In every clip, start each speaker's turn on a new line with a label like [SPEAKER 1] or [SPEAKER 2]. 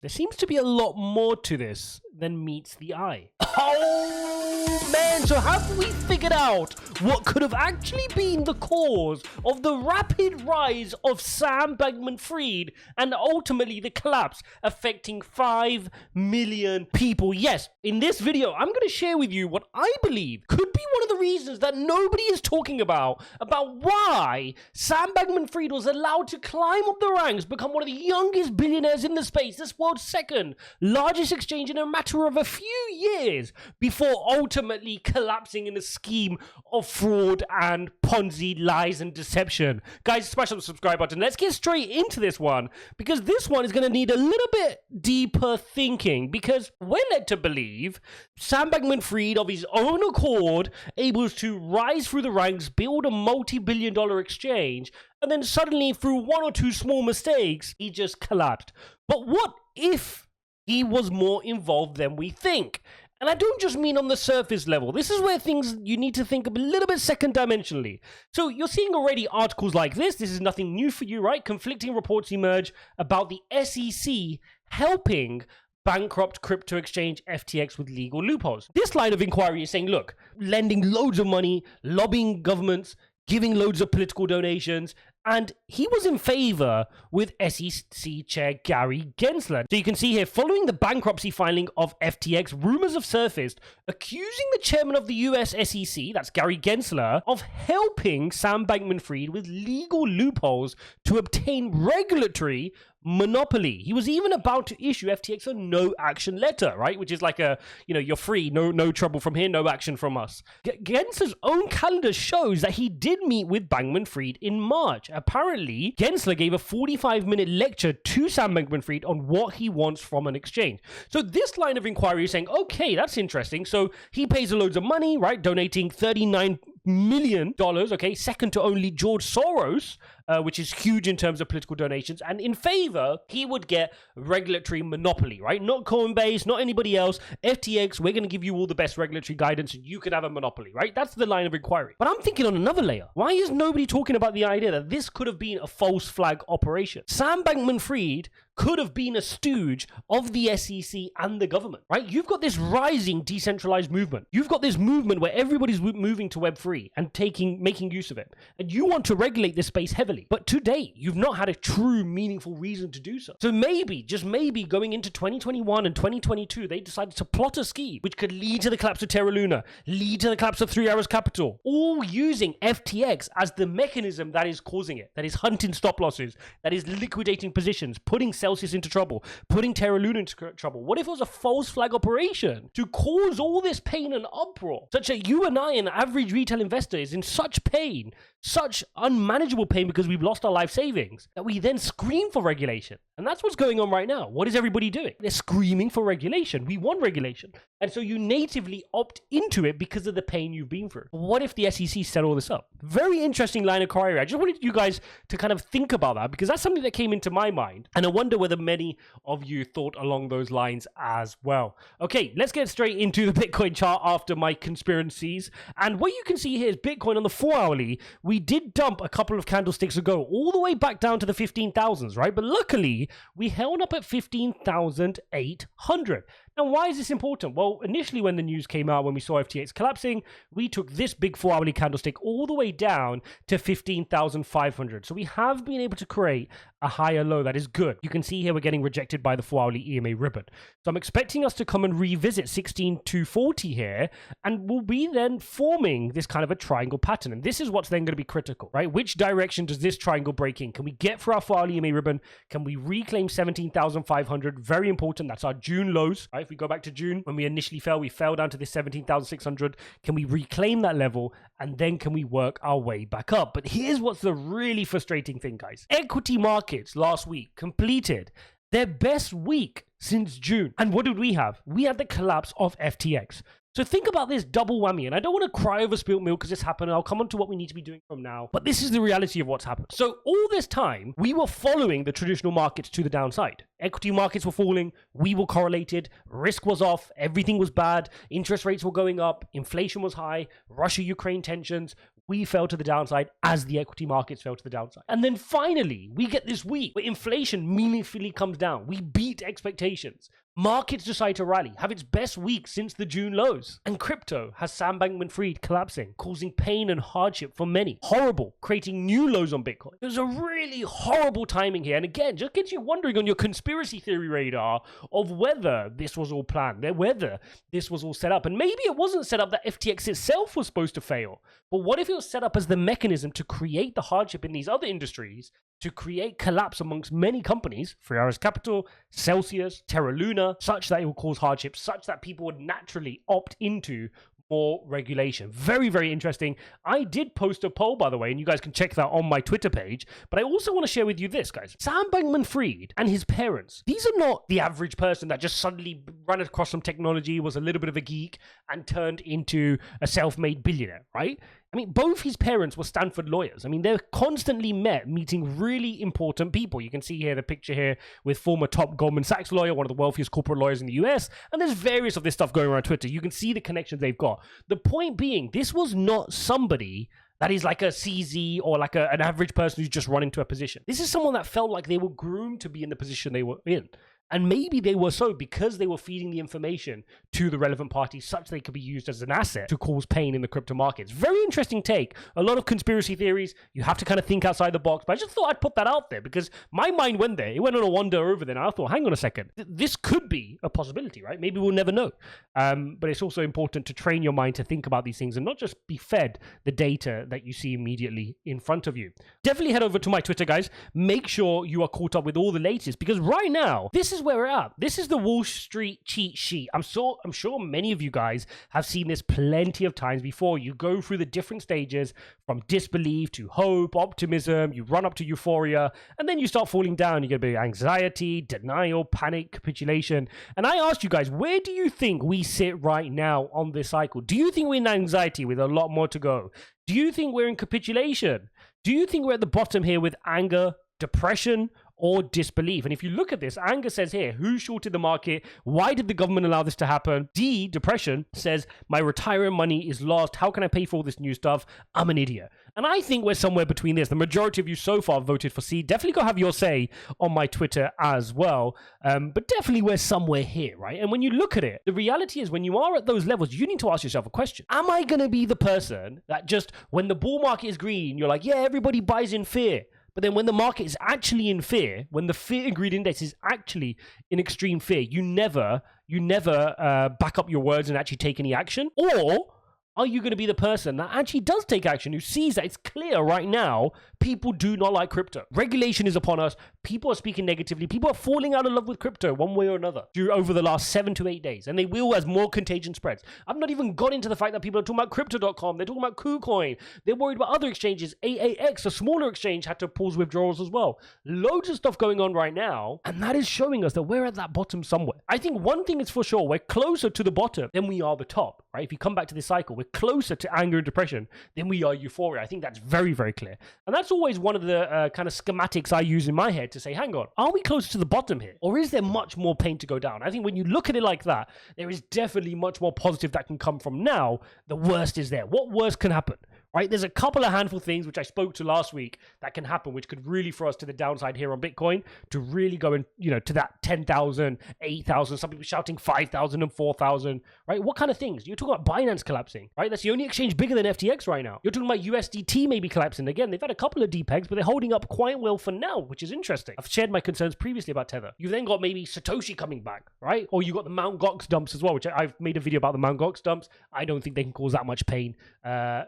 [SPEAKER 1] There seems to be a lot more to this than meets the eye. Oh man, so have we figured out what could have actually been the cause of the rapid rise of Sam Bankman-Fried and ultimately the collapse affecting 5 million people? Yes, in this video, I'm going to share with you what I believe could be one of the reasons that nobody is talking about why Sam Bankman-Fried was allowed to climb up the ranks, become one of the youngest billionaires in the space, this world's second largest exchange in a matter of a few years before ultimately collapsing in a scheme of fraud and Ponzi lies and deception. Guys, smash the subscribe button. Let's get straight into this one because this one is going to need a little bit deeper thinking because we're led to believe Sam Bankman-Fried of his own accord able to rise through the ranks, build a multi-billion-dollar exchange, and then suddenly through one or two small mistakes, he just collapsed. But what if he was more involved than we think? And I don't just mean on the surface level. This is where things you need to think a little bit second dimensionally. So you're seeing already articles like this. This is nothing new for you, right? Conflicting reports emerge about the SEC helping bankrupt crypto exchange FTX with legal loopholes. This line of inquiry is saying, look, lending loads of money, lobbying governments, giving loads of political donations, and he was in favor with SEC Chair Gary Gensler. So you can see here, following the bankruptcy filing of FTX, rumors have surfaced accusing the chairman of the US SEC, that's Gary Gensler, of helping Sam Bankman-Fried with legal loopholes to obtain regulatory monopoly. He was even about to issue FTX a no action letter, right? Which is like a, you're free, no trouble from here, no action from us. Gensler's own calendar shows that he did meet with Bankman-Fried in March. Apparently, Gensler gave a 45-minute lecture to Sam Bankman-Fried on what he wants from an exchange. So this line of inquiry is saying, okay, that's interesting. So he pays loads of money, right? Donating $39 million, okay? Second to only George Soros, which is huge in terms of political donations. And in favor, he would get regulatory monopoly, right? Not Coinbase, not anybody else. FTX, we're going to give you all the best regulatory guidance and you could have a monopoly, right? That's the line of inquiry. But I'm thinking on another layer. Why is nobody talking about the idea that this could have been a false flag operation? Sam Bankman-Fried could have been a stooge of the SEC and the government, right? You've got this rising decentralized movement. You've got this movement where everybody's moving to Web3 and making use of it. And you want to regulate this space heavily. But to date, you've not had a true meaningful reason to do so. So maybe, just maybe, going into 2021 and 2022, they decided to plot a scheme which could lead to the collapse of Terra Luna, lead to the collapse of 3 Arrows Capital, all using FTX as the mechanism that is causing it, that is hunting stop losses, that is liquidating positions, putting Celsius into trouble, putting Terra Luna into trouble. What if it was a false flag operation to cause all this pain and uproar, such that you and I, an average retail investor, is in such pain, such unmanageable pain because we've lost our life savings, that we then scream for regulation? And that's what's going on right now. What is everybody doing? They're screaming for regulation. We want regulation. And so you natively opt into it because of the pain you've been through. What if the SEC set all this up? Very interesting line of inquiry. I just wanted you guys to kind of think about that because that's something that came into my mind. And I wonder whether many of you thought along those lines as well. Okay, let's get straight into the Bitcoin chart after my conspiracies. And what you can see here is Bitcoin on the 4-hourly. We did dump a couple of candlesticks ago, all the way back down to the 15,000s, right? But luckily, we held up at 15,800. Now, why is this important? Well, initially when the news came out, when we saw FTX collapsing, we took this big 4-hourly candlestick all the way down to 15,500. So we have been able to create a higher low. That is good. You can see here we're getting rejected by the 4-hourly EMA ribbon. So I'm expecting us to come and revisit 16,240 here, and we'll be then forming this kind of a triangle pattern. And this is what's then going to be critical, right? Which direction does this triangle break in? Can we get through our 4-hourly EMA ribbon? Can we reclaim 17,500? Very important. That's our June lows, right? If we go back to June, when we initially fell, we fell down to this 17,600. Can we reclaim that level? And then can we work our way back up? But here's what's the really frustrating thing, guys. Equity markets last week completed their best week since June. And what did we have? We had the collapse of FTX. So think about this double whammy, and I don't want to cry over spilt milk because this happened. I'll come on to what we need to be doing from now, but this is the reality of what's happened. So all this time, we were following the traditional markets to the downside. Equity markets were falling, we were correlated, risk was off, everything was bad, interest rates were going up, inflation was high, Russia-Ukraine tensions, we fell to the downside as the equity markets fell to the downside. And then finally, we get this week where inflation meaningfully comes down. We beat expectations. Markets decide to rally, have its best week since the June lows. And crypto has Sam Bankman-Fried collapsing, causing pain and hardship for many. Horrible, creating new lows on Bitcoin. There's a really horrible timing here. And again, just gets you wondering on your conspiracy theory radar of whether this was all planned, whether this was all set up. And maybe it wasn't set up that FTX itself was supposed to fail. But what if it was set up as the mechanism to create the hardship in these other industries, to create collapse amongst many companies, 3 Hours Capital, Celsius, Terra Luna, such that it will cause hardship, such that people would naturally opt into more regulation. Very, very interesting. I did post a poll, by the way, and you guys can check that on my Twitter page. But I also want to share with you this, guys. Sam Bankman-Fried and his parents, these are not the average person that just suddenly ran across some technology, was a little bit of a geek, and turned into a self-made billionaire, right? I mean, both his parents were Stanford lawyers. I mean, they're constantly meeting really important people. You can see here the picture here with former top Goldman Sachs lawyer, one of the wealthiest corporate lawyers in the US. And there's various of this stuff going around Twitter. You can see the connections they've got. The point being, this was not somebody that is like a CZ or like an average person who's just run into a position. This is someone that felt like they were groomed to be in the position they were in. And maybe they were so because they were feeding the information to the relevant parties such they could be used as an asset to cause pain in the crypto markets. Very interesting take. A lot of conspiracy theories. You have to kind of think outside the box. But I just thought I'd put that out there because my mind went there. It went on a wander over there. And I thought, hang on a second. This could be a possibility, right? Maybe we'll never know. But it's also important to train your mind to think about these things and not just be fed the data that you see immediately in front of you. Definitely head over to my Twitter, guys. Make sure you are caught up with all the latest because right now, this is where we're at. This is the Wall Street cheat sheet. I'm sure many of you guys have seen this plenty of times before. You go through the different stages from disbelief to hope, optimism, you run up to euphoria, and then you start falling down. You get a bit of anxiety, denial, panic, capitulation. And I asked you guys, where do you think we sit right now on this cycle? Do you think we're in anxiety with a lot more to go? Do you think we're in capitulation? Do you think we're at the bottom here with anger, depression, or disbelief? And if you look at this, anger says here, who shorted the market? Why did the government allow this to happen? D, depression, says, my retirement money is lost. How can I pay for all this new stuff? I'm an idiot. And I think we're somewhere between this. The majority of you so far voted for C. Definitely go have your say on my Twitter as well. But definitely we're somewhere here, right? And when you look at it, the reality is when you are at those levels, you need to ask yourself a question. Am I going to be the person that just, when the bull market is green, you're like, yeah, everybody buys in fear. But then when the market is actually in fear, when the fear and greed index is actually in extreme fear, you never back up your words and actually take any action? Or are you going to be the person that actually does take action, who sees that it's clear right now people do not like crypto? Regulation is upon us. People are speaking negatively. People are falling out of love with crypto one way or another over the last 7 to 8 days. And they will as more contagion spreads. I've not even got into the fact that people are talking about crypto.com. They're talking about KuCoin. They're worried about other exchanges. AAX, a smaller exchange, had to pause withdrawals as well. Loads of stuff going on right now. And that is showing us that we're at that bottom somewhere. I think one thing is for sure. We're closer to the bottom than we are the top, right? If you come back to this cycle, we're closer to anger and depression than we are euphoria. I think that's very, very clear. And that's always one of the kind of schematics I use in my head to say, hang on, are we closer to the bottom here? Or is there much more pain to go down? I think when you look at it like that, there is definitely much more positive that can come from now. The worst is there. What worst can happen? Right? There's a couple of handful things which I spoke to last week that can happen, which could really throw us to the downside here on Bitcoin to really go in, to that 10,000, 8,000, some people shouting 5,000 and 4,000, right? What kind of things? You're talking about Binance collapsing, right? That's the only exchange bigger than FTX right now. You're talking about USDT maybe collapsing. Again, they've had a couple of depegs, but they're holding up quite well for now, which is interesting. I've shared my concerns previously about Tether. You've then got maybe Satoshi coming back, right? Or you got the Mt. Gox dumps as well, which I've made a video about the Mt. Gox dumps. I don't think they can cause that much pain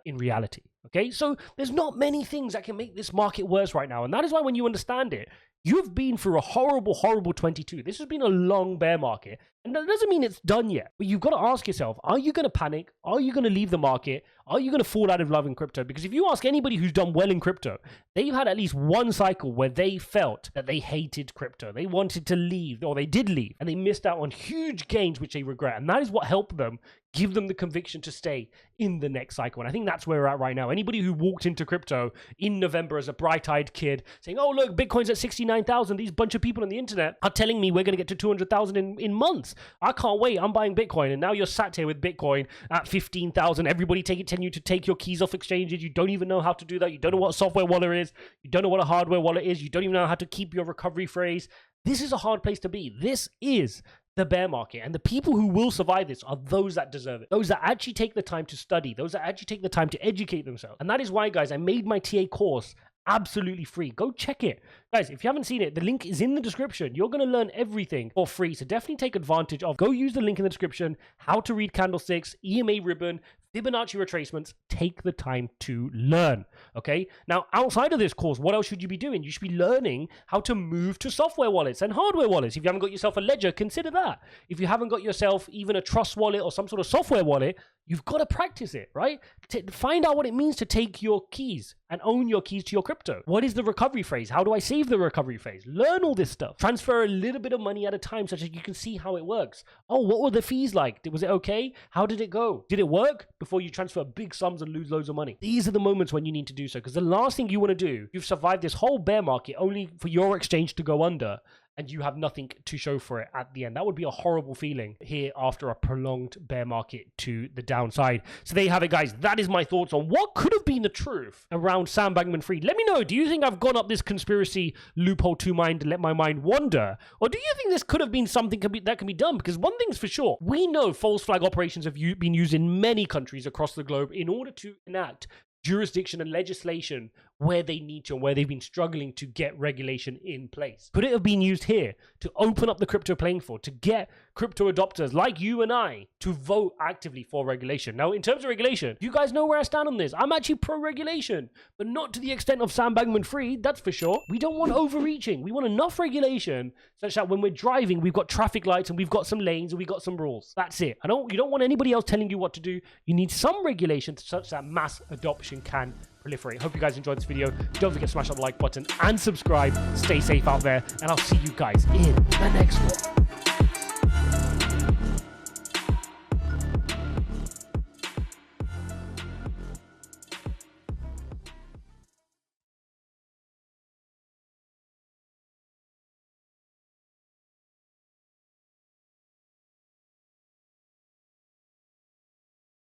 [SPEAKER 1] in reality. Okay, so there's not many things that can make this market worse right now. And that is why when you understand it, you've been through a horrible, horrible 22. This has been a long bear market. And that doesn't mean it's done yet. But you've got to ask yourself, are you going to panic? Are you going to leave the market? Are you going to fall out of love in crypto? Because if you ask anybody who's done well in crypto, they've had at least one cycle where they felt that they hated crypto. They wanted to leave, or they did leave, and they missed out on huge gains, which they regret. And that is what helped them give them the conviction to stay in the next cycle. And I think that's where we're at right now. Anybody who walked into crypto in November as a bright-eyed kid saying, oh, look, Bitcoin's at 69,000. These bunch of people on the internet are telling me we're going to get to 200,000 in months. I can't wait. I'm buying Bitcoin. And now you're sat here with Bitcoin at 15,000. Everybody telling you to take your keys off exchanges. You don't even know how to do that. You don't know what a software wallet is. You don't know what a hardware wallet is. You don't even know how to keep your recovery phrase. This is a hard place to be. This is the bear market, and the people who will survive this are those that deserve it, those that actually take the time to study, those that actually take the time to educate themselves. And that is why, guys, I made my TA course absolutely free. Go check it, guys. If you haven't seen it, the link is in the description. You're going to learn everything for free, so definitely take advantage of. Go use the link in the description. How to read candlesticks, EMA ribbon, Fibonacci retracements. Take the time to learn. Okay, now outside of this course, what else should you be doing? You should be learning how to move to software wallets and hardware wallets. If you haven't got yourself a ledger, consider that. If you haven't got yourself even a trust wallet or some sort of software wallet, you've got to practice it, right? To find out what it means to take your keys and own your keys to your crypto. What is the recovery phrase? How do I save the recovery phrase? Learn all this stuff. Transfer a little bit of money at a time such that you can see how it works. Oh, what were the fees like? Was it okay? How did it go? Did it work? Before you transfer big sums and lose loads of money. These are the moments when you need to do so, because the last thing you want to do, you've survived this whole bear market only for your exchange to go under and you have nothing to show for it at the end. That would be a horrible feeling here after a prolonged bear market to the downside. So there you have it, guys. That is my thoughts on what could have been the truth around Sam Bankman-Fried. Let me know, do you think I've gone up this conspiracy loophole too mind to let my mind wander? Or do you think this could have been something that can be done? Because one thing's for sure, we know false flag operations have been used in many countries across the globe in order to enact jurisdiction and legislation where they need to and where they've been struggling to get regulation in place. Could it have been used here to open up the crypto playing field, to get crypto adopters like you and I to vote actively for regulation? Now, in terms of regulation, you guys know where I stand on this. I'm actually pro-regulation, but not to the extent of Sam Bankman-Fried, that's for sure. We don't want overreaching. We want enough regulation such that when we're driving, we've got traffic lights and we've got some lanes and we've got some rules. That's it. You don't want anybody else telling you what to do. You need some regulation such that mass adoption can proliferate. Hope you guys enjoyed this video. Don't forget to smash that like button and subscribe. Stay safe out there, and I'll see you guys in the next one.